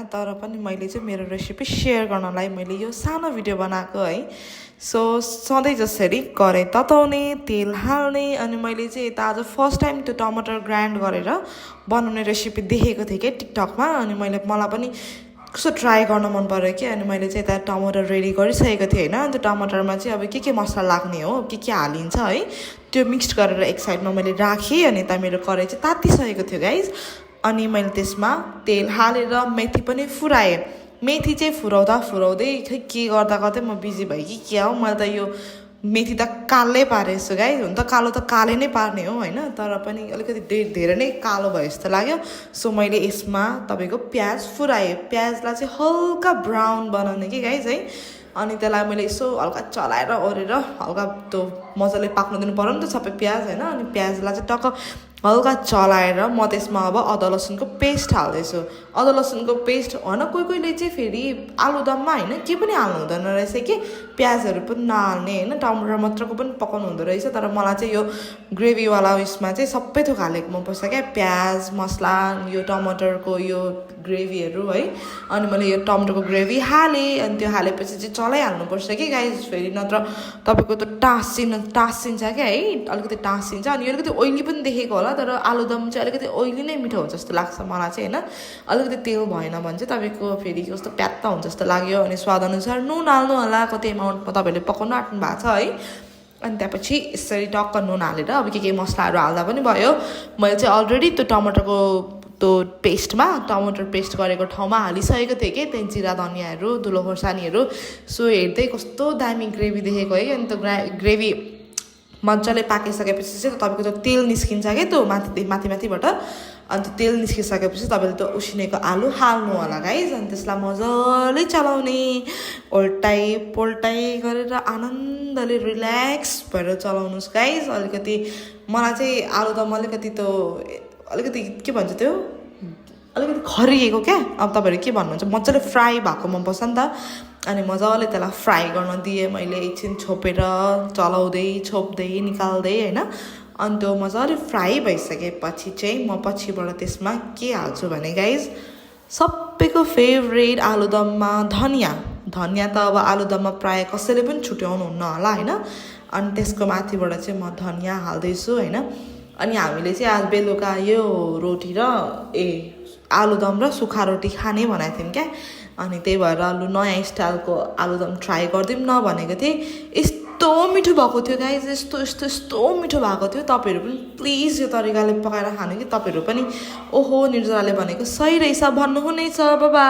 तर पनि मैले चाहिँ मेरो रेसिपी सेयर गर्नलाई मैले यो सानो भिडियो बनाएको है सो सधैँ जसरी कराही तताउने तेल हाल्ने अनि मैले चाहिँ यता आज फर्स्ट टाइम त्यो टमाटर ग्राइन्ड गरेर बनाउने रेसिपी देखेको थिएँ कि टिकटकमा अनि मलाई पनि कस्तो ट्राई गर्न मन पऱ्यो कि अनि मैले चाहिँ यता टमाटर रेडी गरिसकेको थिएँ होइन अनि त्यो टमाटरमा चाहिँ अब के मसला लाग्ने हो के हालिन्छ है त्यो मिक्स गरेर एक साइडमा मैले राखेँ अनि यता मेरो कराही चाहिँ तातिसकेको थियो गाइज अनि मैले त्यसमा तेल हालेर मेथी पनि फुराएँ मेथी चाहिँ फुराउँदै खै के गर्दै म बिजी भएँ कि क्या हो मैले त यो मेथी त कालै पारेछु गाइज हुन त कालो त कालै नै पार्ने हो होइन तर पनि अलिकति धेरै नै कालो भयो जस्तो लाग्यो सो मैले यसमा तपाईँको प्याज फुराएँ प्याजलाई चाहिँ हल्का ब्राउन बनाउने कि गाइज है अनि त्यसलाई मैले यसो हल्का चलाएर ओरेर हल्का त्यो मजाले पाक्न दिनु पर्यो नि त सबै प्याज होइन अनि प्याजलाई चाहिँ टक्क हल्का चलाएर म त्यसमा अब अदुवा लसुनको पेस्ट हाल्दैछु अदुवा लसुनको पेस्ट होइन कोहीले चाहिँ फेरि आलुदममा होइन के पनि हाल्नु हुँदैन रहेछ कि प्याजहरू पनि नहाल्ने होइन टमाटर मात्रको पनि पकाउनु हुँदो रहेछ तर मलाई चाहिँ यो ग्रेभीवाला उयसमा चाहिँ सबै थोक हालेको मनपर्छ क्या प्याज मसला यो टमाटरको यो ग्रेभीहरू है अनि मैले यो टमाटरको ग्रेभी हालेँ अनि त्यो हालेपछि चाहिँ चलाइहाल्नुपर्छ कि गाइस फेरि नत्र तपाईँको त टाँसिन्छ क्या है अलिकति टाँसिन्छ अनि यो अलिकति ओइली पनि देखेको होला तर आलुदम चाहिँ अलिकति ओइली नै मिठो हुन्छ जस्तो लाग्छ मलाई चाहिँ होइन अलिकति तेल भएन भने चाहिँ तपाईँको फेरि कस्तो प्यात्ता हुन्छ जस्तो लाग्यो अनि स्वादअनुसार नुन हाल्नु होला कति एमाउन्टमा तपाईँहरूले पकाउनु आँट्नु भएको छ है अनि त्यसपछि यसरी टक्क नुन हालेर अब के मसलाहरू हाल्दा पनि भयो मैले चाहिँ अलरेडी त्यो टमाटरको त्यो पेस्टमा टमाटर पेस्ट गरेको ठाउँमा हालिसकेको थिएँ कि त्यहाँ जिरा धनियाँहरू धुलो खोर्सानीहरू सो हेर्दै कस्तो दामी ग्रेभी देखेको है अनि त्यो ग्रेभी मजाले पाकिसकेपछि चाहिँ तपाईँको त्यो तेल निस्किन्छ क्या त्यो माथिबाट अनि त्यो तेल निस्किसकेपछि तपाईँले त्यो उसिनेको आलु हाल्नु होला गाइज अनि त्यसलाई मजाले चलाउने पोल्टाइ गरेर आनन्दले रिल्याक्स भएर चलाउनुहोस् गाइज अलिकति मलाई चाहिँ आलुदम अलिकति के भन्छ त्यो अलिकति खरिएको क्या अब तपाईँहरू के भन्नुहुन्छ मजाले फ्राई भएको मनपर्छ नि त अनि मजाले त्यसलाई फ्राई गर्न दिएँ मैले एकछिन छोपेर चलाउँदै छोप्दै निकाल्दै होइन अनि त्यो मजाले फ्राई भइसकेपछि चाहिँ म पछिबाट त्यसमा के हाल्छु भने गाइज सबैको फेभरेट आलुदममा धनियाँ त अब आलुदममा प्रायः कसैले पनि छुट्याउनु हुन्न होला होइन अनि त्यसको माथिबाट चाहिँ म धनियाँ हाल्दैछु होइन अनि हामीले चाहिँ आज बेलुका यो रोटी र आलुदम र सुक्खा रोटी खाने भनेको थियौँ क्या अनि त्यही भएर नयाँ स्टाइलको आलुदम ट्राई गरिदिउँ न भनेको थिएँ यस्तो मिठो भएको थियो गाइज यस्तो मिठो भएको थियो तपाईँहरू पनि प्लिज यो तरिकाले पकाएर खानु कि तपाईँहरू पनि ओहो निर्जलाले भनेको सही रहेछ भन्नुहुनेछ बाबा